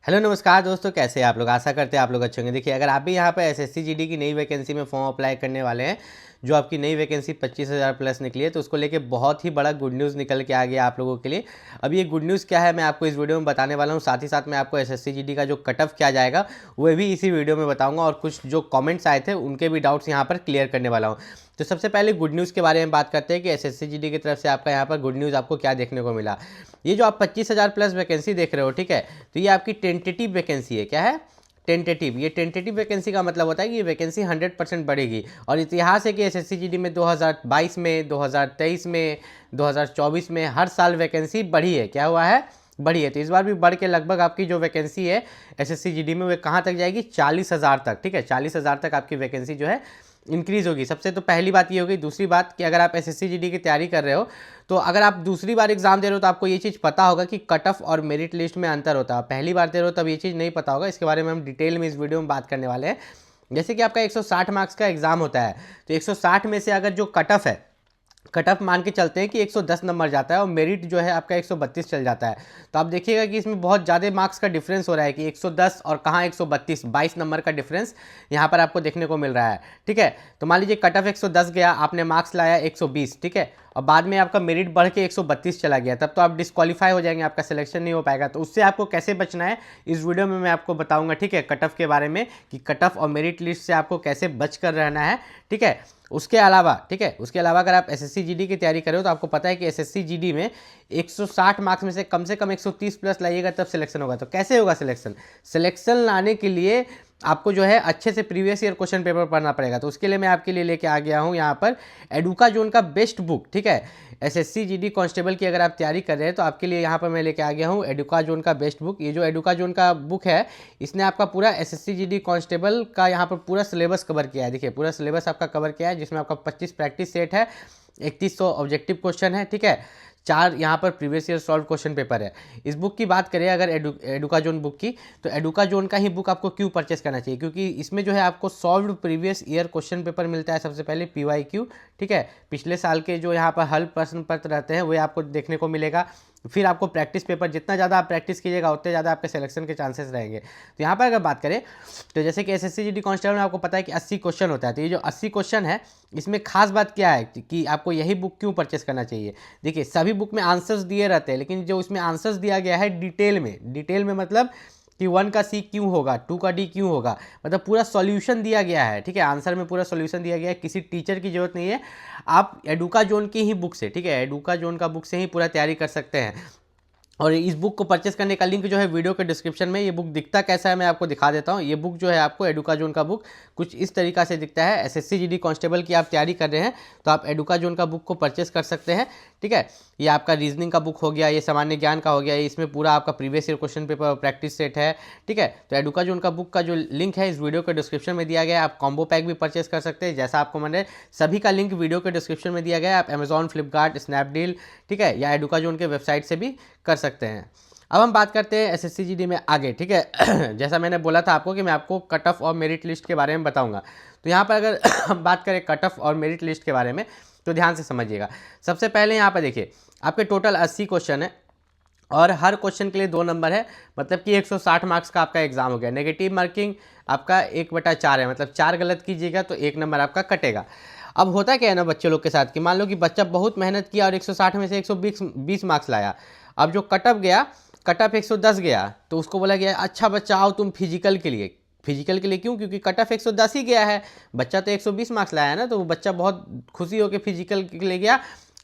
Hello नमस्कार दोस्तों, कैसे हैं आप लोग। आशा करते हैं आप लोग अच्छे होंगे। देखिए, अगर आप भी यहाँ पर एसएससी जीडी की नई वैकेंसी में फॉर्म अप्लाई करने वाले हैं, जो आपकी नई वैकेंसी 25,000 प्लस निकली है, तो उसको लेके बहुत ही बड़ा गुड न्यूज़ निकल के आ गया आप लोगों के लिए। अब ये गुड न्यूज़ क्या है, मैं आपको इस वीडियो में बताने वाला हूँ। साथ ही साथ मैं आपको एसएससी जीडी का जो कट ऑफ क्या जाएगा वो भी इसी वीडियो में बताऊँगा, और कुछ जो कॉमेंट्स आए थे उनके भी डाउट्स यहाँ पर क्लियर करने वाला हूँ। तो सबसे पहले गुड न्यूज़ के बारे में बात करते हैं कि एसएससी जीडी की तरफ से आपका यहाँ पर गुड न्यूज़ आपको क्या देखने को मिला। ये जो आप 25,000 प्लस वैकेंसी देख रहे हो, ठीक है, तो ये आपकी टेंटेटिव वैकेंसी है। क्या है? टेंटेटिव। ये टेंटेटिव वैकेंसी का मतलब होता है कि ये वैकेंसी 100% बढ़ेगी। और इतिहास है कि एसएससी जीडी में 2022 में, 2023 में, 2024 में हर साल वैकेंसी बढ़ी है। क्या हुआ है? बढ़ी है। तो इस बार भी बढ़ के लगभग आपकी जो वैकेंसी है एसएससी जीडी में, वो कहाँ तक जाएगी? 40,000 तक। ठीक है, 40,000 तक आपकी वैकेंसी जो है इंक्रीज होगी। सबसे तो पहली बात ये होगी। दूसरी बात कि अगर आप एसएससी जीडी की तैयारी कर रहे हो, तो अगर आप दूसरी बार एग्जाम दे रहे हो तो आपको ये चीज़ पता होगा कि कट ऑफ और मेरिट लिस्ट में अंतर होता है। पहली बार दे रहे हो तब ये चीज़ नहीं पता होगा। इसके बारे में हम डिटेल में इस वीडियो में बात करने वाले हैं। जैसे कि आपका 160 मार्क्स का एग्जाम होता है, तो 160 में से अगर जो कट ऑफ है, कट ऑफ मान के चलते हैं कि 110 नंबर जाता है और मेरिट जो है आपका 132 चल जाता है, तो आप देखिएगा कि इसमें बहुत ज़्यादा मार्क्स का डिफरेंस हो रहा है कि 110 और कहाँ 132, 22 नंबर का डिफरेंस यहाँ पर आपको देखने को मिल रहा है। ठीक है, तो मान लीजिए कट ऑफ 110 गया, आपने मार्क्स लाया 120, ठीक है, और बाद में आपका मेरिट बढ़ के 132 चला गया, तब तो आप डिस्क्वालीफाई हो जाएंगे, आपका सिलेक्शन नहीं हो पाएगा। तो उससे आपको कैसे बचना है इस वीडियो में मैं आपको बताऊंगा। ठीक है, कट ऑफ के बारे में कि कट ऑफ और मेरिट लिस्ट से आपको कैसे बच कर रहना है। ठीक है, उसके अलावा, ठीक है, उसके अलावा अगर आप एसएससी जीडी की तैयारी करो तो आपको पता है कि एसएससी जीडी में 160 मार्क्स में से कम 130 प्लस लाइएगा तब सिलेक्शन होगा। तो कैसे होगा सिलेक्शन? सिलेक्शन लाने के लिए आपको जो है अच्छे से प्रीवियस ईयर क्वेश्चन पेपर पढ़ना पड़ेगा। तो उसके लिए मैं आपके लिए लेके आ गया हूँ यहाँ पर एडुका जोन का बेस्ट बुक। ठीक है, एसएससी जीडी कांस्टेबल की अगर आप तैयारी कर रहे हैं तो आपके लिए यहाँ पर मैं लेके आ गया हूँ एडुका जोन का बेस्ट बुक। ये जो एडुका जोन का बुक है, इसने आपका पूरा एसएससी जीडी कांस्टेबल का यहाँ पर पूरा सिलेबस कवर किया है। देखिए, पूरा सिलेबस आपका कवर किया है, जिसमें आपका 25 प्रैक्टिस सेट है, 3100 ऑब्जेक्टिव क्वेश्चन है। ठीक है, 4 यहाँ पर previous year solve question paper है। इस बुक की बात करें अगर एडुका जोन बुक की, तो एडुका जोन का ही बुक आपको क्यों परचेस करना चाहिए? क्योंकि इसमें जो है आपको solved previous year question paper मिलता है। सबसे पहले पीवाईक्यू, ठीक है, पिछले साल के जो यहाँ पर हल प्रश्न पत्र रहते हैं वो आपको देखने को मिलेगा। फिर आपको प्रैक्टिस पेपर, जितना ज़्यादा आप प्रैक्टिस कीजिएगा उतने ज़्यादा आपके सिलेक्शन के चांसेस रहेंगे। तो यहाँ पर अगर बात करें तो जैसे कि एसएससी जीडी कांस्टेबल में आपको पता है कि 80 क्वेश्चन होता है। तो ये जो 80 क्वेश्चन है, इसमें खास बात क्या है कि आपको यही बुक क्यों परचेस करना चाहिए? देखिए, सभी बुक में आंसर्स दिए रहते हैं, लेकिन जो इसमें आंसर्स दिया गया है डिटेल में मतलब कि 1 का सी क्यों होगा, 2 का डी क्यों होगा, मतलब पूरा सॉल्यूशन दिया गया है। ठीक है, आंसर में पूरा सॉल्यूशन दिया गया है, किसी टीचर की जरूरत नहीं है। आप एडुका जोन की ही बुक से, ठीक है, एडुका जोन का बुक से ही पूरा तैयारी कर सकते हैं। और इस बुक को परचेस करने का लिंक जो है वीडियो के डिस्क्रिप्शन में। ये बुक दिखता कैसा है मैं आपको दिखा देता हूँ। ये बुक जो है आपको एडुका जोन का बुक कुछ इस तरीका से दिखता है। एसएससी जीडी कांस्टेबल की आप तैयारी कर रहे हैं तो आप एडुका जोन का बुक को परचेस कर सकते हैं। ठीक है, ये आपका रीजनिंग का बुक हो गया, ये सामान्य ज्ञान का हो गया, इसमें पूरा आपका previous year question paper practice set है। ठीक है, तो एडुका जोन का बुक का जो लिंक है इस वीडियो के डिस्क्रिप्शन में दिया गया है। आप कॉम्बो पैक भी परचेस कर सकते हैं, जैसा आपको मैंने सभी का लिंक वीडियो के डिस्क्रिप्शन में दिया गया है। आप अमेजॉन, फ्लिपकार्ट, स्नैपडील, ठीक है, या एडुका जोन के वेबसाइट से भी कर सकते हैं। अब हम बात करते हैं एसएससी जीडी में आगे। ठीक है, जैसा मैंने बोला था आपको कि मैं आपको कट ऑफ और मेरिट लिस्ट के बारे में बताऊंगा। तो यहाँ पर अगर हम बात करें कट ऑफ और मेरिट लिस्ट के बारे में तो ध्यान से समझिएगा। सबसे पहले यहाँ पर देखिए, आपके टोटल 80 क्वेश्चन है और हर क्वेश्चन के लिए 2 नंबर है, मतलब कि 160 मार्क्स का आपका एग्जाम हो गया। नेगेटिव मार्किंग आपका 1/4 है, मतलब 4 गलत कीजिएगा तो 1 नंबर आपका कटेगा। अब होता क्या है ना बच्चे लोग के साथ कि मान लो कि बच्चा बहुत मेहनत किया और 160 में से 120 मार्क्स लाया। अब जो कट ऑफ गया, कट ऑफ 110 गया, तो उसको बोला गया अच्छा बच्चा आओ तुम फिजिकल के लिए। फिजिकल के लिए क्यों? क्योंकि कट ऑफ 110 ही गया है, बच्चा तो 120 मार्क्स लाया है ना, तो वो बच्चा बहुत खुशी होकर फिजिकल के लिए गया,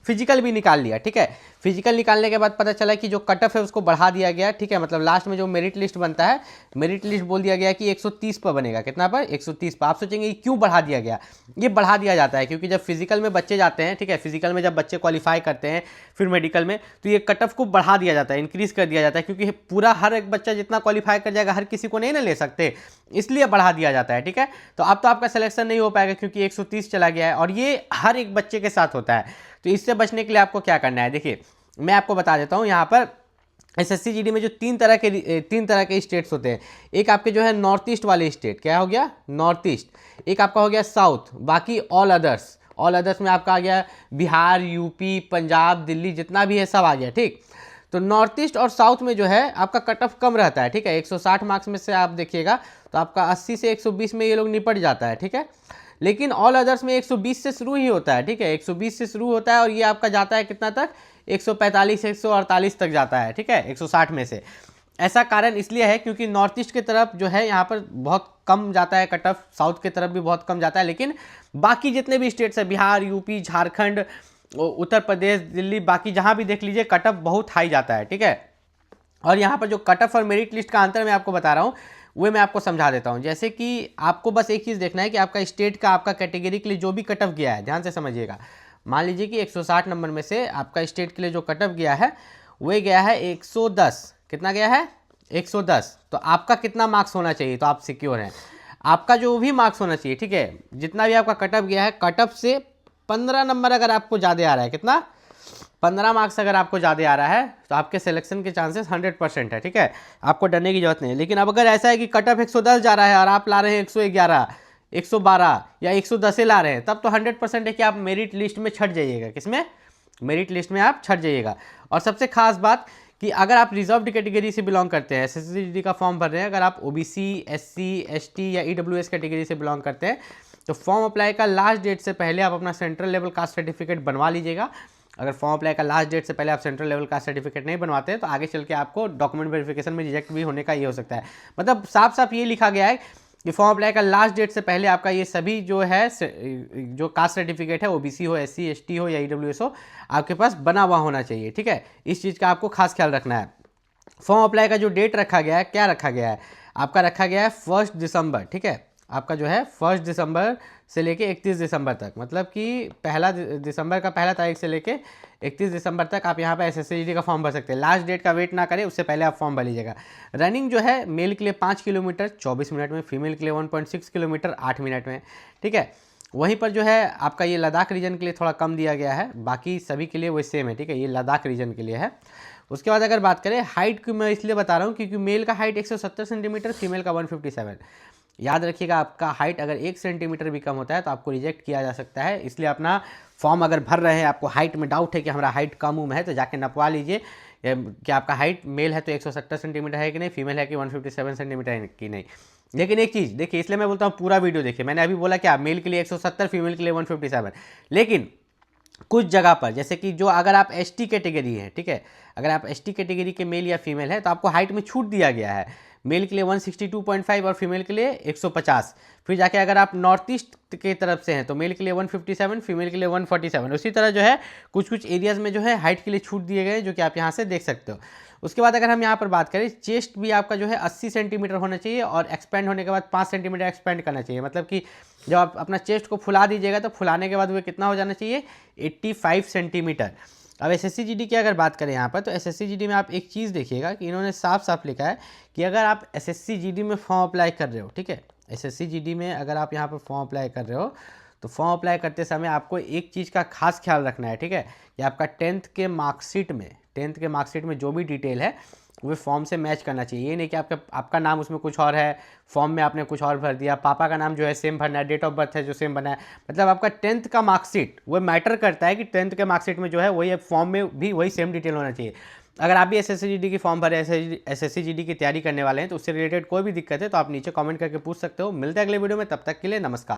फिजिकल भी निकाल लिया। ठीक है, फिजिकल निकालने के बाद पता चला कि जो कट ऑफ है उसको बढ़ा दिया गया। ठीक है, मतलब लास्ट में जो मेरिट लिस्ट बनता है, मेरिट लिस्ट बोल दिया गया कि 130 पर बनेगा। कितना पर? 130 पर। आप सोचेंगे क्यों बढ़ा दिया गया? ये बढ़ा दिया जाता है क्योंकि जब फिजिकल में बच्चे जाते हैं, ठीक है, फिजिकल में जब बच्चे क्वालिफाई करते हैं फिर मेडिकल में, तो ये कट ऑफ को बढ़ा दिया जाता है, इंक्रीज कर दिया जाता है, क्योंकि पूरा हर एक बच्चा जितना क्वालिफाई कर जाएगा हर किसी को नहीं ना ले सकते, इसलिए बढ़ा दिया जाता है। ठीक है, तो अब तो आपका सिलेक्शन नहीं हो पाएगा क्योंकि 130 चला गया है, और ये हर एक बच्चे के साथ होता है। तो इससे बचने के लिए आपको क्या करना है, देखिए मैं आपको बता देता हूँ। यहाँ पर एसएससी जीडी में जो तीन तरह के स्टेट्स होते हैं। एक आपके जो है नॉर्थ ईस्ट वाले स्टेट, क्या हो गया? North east. एक आपका हो गया साउथ, बाकी ऑल अदर्स में आपका आ गया बिहार, यूपी, पंजाब, दिल्ली, जितना भी है सब आ गया। ठीक, तो नॉर्थ ईस्ट और साउथ में जो है आपका कट ऑफ कम रहता है, ठीक है। 160 मार्क्स में से आप देखिएगा तो आपका 80 से 120 में ये लोग निपट जाता है, ठीक है। लेकिन ऑल अदर्स में 120 से शुरू ही होता है, ठीक है। 120 से शुरू होता है और ये आपका जाता है कितना तक, 145 148 तक जाता है, ठीक है, 160 में से। ऐसा कारण इसलिए है क्योंकि नॉर्थ ईस्ट की तरफ जो है यहाँ पर बहुत कम जाता है कट ऑफ, साउथ की तरफ भी बहुत कम जाता है, लेकिन बाकी जितने भी स्टेट्स हैं, बिहार, यूपी, झारखंड, उत्तर प्रदेश, दिल्ली, बाकी जहाँ भी देख लीजिए कट ऑफ बहुत हाई जाता है, ठीक है। और यहाँ पर जो कट ऑफ और मेरिट लिस्ट का अंतर मैं आपको बता रहा हूँ वो मैं आपको समझा देता हूँ। जैसे कि आपको बस एक चीज़ देखना है कि आपका स्टेट का, आपका कैटेगरी के लिए जो भी कट ऑफ गया है, ध्यान से समझिएगा। मान लीजिए कि 160 नंबर में से आपका स्टेट के लिए जो कट ऑफ गया है वो गया है 110, कितना गया है, 110। तो आपका कितना मार्क्स होना चाहिए, तो आप सिक्योर हैं। आपका जो भी मार्क्स होना चाहिए, ठीक है, जितना भी आपका कट ऑफ गया है, कट ऑफ से 15 नंबर अगर आपको ज़्यादा आ रहा है, कितना, 15 मार्क्स अगर आपको ज़्यादा आ रहा है तो आपके सिलेक्शन के चांसेस 100% है, ठीक है। आपको डरने की जरूरत नहीं है। लेकिन अब अगर ऐसा है कि कट ऑफ 110 जा रहा है और आप ला रहे हैं 111, 112 या 110 ला रहे हैं, तब तो 100% है कि आप मेरिट लिस्ट में छट जाइएगा। किसमें, मेरिट लिस्ट में आप छट जाइएगा। और सबसे खास बात कि अगर आप रिजर्व्ड कैटेगरी से बिलोंग करते हैं, एसएससी का फॉर्म भर रहे हैं, अगर आप ओबीसी, एससी, एसटी या ईडब्ल्यूएस कैटेगरी से बिलोंग करते हैं, तो फॉर्म अप्लाई का लास्ट डेट से पहले आप अपना सेंट्रल लेवल कास्ट सर्टिफिकेट बनवा लीजिएगा। अगर फॉर्म अप्लाई का लास्ट डेट से पहले आप सेंट्रल लेवल का सर्टिफिकेट नहीं बनवाते हैं तो आगे चल के आपको डॉक्यूमेंट वेरिफिकेशन में रिजेक्ट भी होने का ये हो सकता है। मतलब साफ साफ ये लिखा गया है कि फॉर्म अप्लाई का लास्ट डेट से पहले आपका ये सभी जो है, जो कास्ट सर्टिफिकेट है, ओबीसी हो, एससी, एसटी हो या ईडब्ल्यूएस हो, आपके पास बना हुआ होना चाहिए, ठीक है। इस चीज़ का आपको खास ख्याल रखना है। फॉर्म अप्लाई का जो डेट रखा गया है, क्या रखा गया है, आपका रखा गया है 1 दिसंबर, ठीक है। आपका जो है 1 दिसंबर से लेके 31 दिसंबर तक, मतलब कि 1 दिसंबर का 1 तारीख से लेके 31 दिसंबर तक आप यहाँ पर एसएससी का फॉर्म भर सकते हैं। लास्ट डेट का वेट ना करें, उससे पहले आप फॉर्म भर लीजिएगा। रनिंग जो है मेल के लिए 5 किलोमीटर 24 मिनट में, फीमेल के लिए 1.6 किलोमीटर 8 मिनट में, ठीक है। वहीं पर जो है आपका ये लद्दाख रीजन के लिए थोड़ा कम दिया गया है, बाकी सभी के लिए वही सेम है, ठीक है। ये लद्दाख रीजन के लिए है। उसके बाद अगर बात करें हाइट की, मैं इसलिए बता रहा हूँ क्योंकि मेल का हाइट 170 सेंटीमीटर, फीमेल का 157। याद रखिएगा, आपका हाइट अगर 1 सेंटीमीटर भी कम होता है तो आपको रिजेक्ट किया जा सकता है। इसलिए अपना फॉर्म अगर भर रहे हैं, आपको हाइट में डाउट है कि हमारा हाइट कम उम है, तो जाके नपवा लीजिए कि आपका हाइट मेल है तो 170 सेंटीमीटर है कि नहीं, फीमेल है कि 157 सेंटीमीटर है कि नहीं। लेकिन एक चीज़ देखिए, इसलिए मैं बोलता हूँ पूरा वीडियो देखिए। मैंने अभी बोला क्या, मेल के लिए 170, फीमेल के लिए 157, लेकिन कुछ जगह पर जैसे कि जो अगर आप एसटी कैटेगरी है, ठीक है, अगर आप एसटी कैटेगरी के मेल या फीमेल है तो आपको हाइट में छूट दिया गया है। मेल के लिए 162.5 और फीमेल के लिए 150। फिर जाके अगर आप नॉर्थ ईस्ट के तरफ से हैं तो मेल के लिए 157, फीमेल के लिए 147। उसी तरह जो है कुछ कुछ एरियाज़ में जो है हाइट के लिए छूट दिए गए, जो कि आप यहाँ से देख सकते हो। उसके बाद अगर हम यहाँ पर बात करें, चेस्ट भी आपका जो है 80 सेंटीमीटर होना चाहिए और एक्सपेंड होने के बाद 5 सेंटीमीटर एक्सपेंड करना चाहिए। मतलब कि जब आप अपना चेस्ट को फुला दीजिएगा तो फुलाने के बाद वो कितना हो जाना चाहिए, 85 सेंटीमीटर। अब एसएससी की अगर बात करें यहाँ पर, तो एसएससी में आप एक चीज़ देखिएगा कि इन्होंने साफ साफ लिखा है कि अगर आप एसएससी में फॉर्म अप्लाई कर रहे हो, ठीक है, एसएससी में अगर आप यहाँ पर फॉर्म अप्लाई कर रहे हो तो फॉर्म अप्लाई करते समय आपको एक चीज़ का खास ख्याल रखना है, ठीक है, कि आपका 10th के मार्कशीट में जो भी डिटेल है वो फॉर्म से मैच करना चाहिए। ये नहीं कि आपका नाम उसमें कुछ और है, फॉर्म में आपने कुछ और भर दिया, पापा का नाम जो है सेम भरना है, डेट ऑफ बर्थ है जो सेम भरना है। मतलब आपका 10th का मार्कशीट वो मैटर करता है कि 10th के मार्कशीट में जो है वही फॉर्म में भी वही सेम डिटेल होना चाहिए। अगर आप भी एसएससी की फॉर्म भरे, एसएससी की तैयारी करने वाले हैं, तो उससे रिलेटेड कोई भी दिक्कत है तो आप नीचे कमेंट करके पूछ सकते हो। मिलते हैं अगले वीडियो में, तब तक के लिए नमस्कार।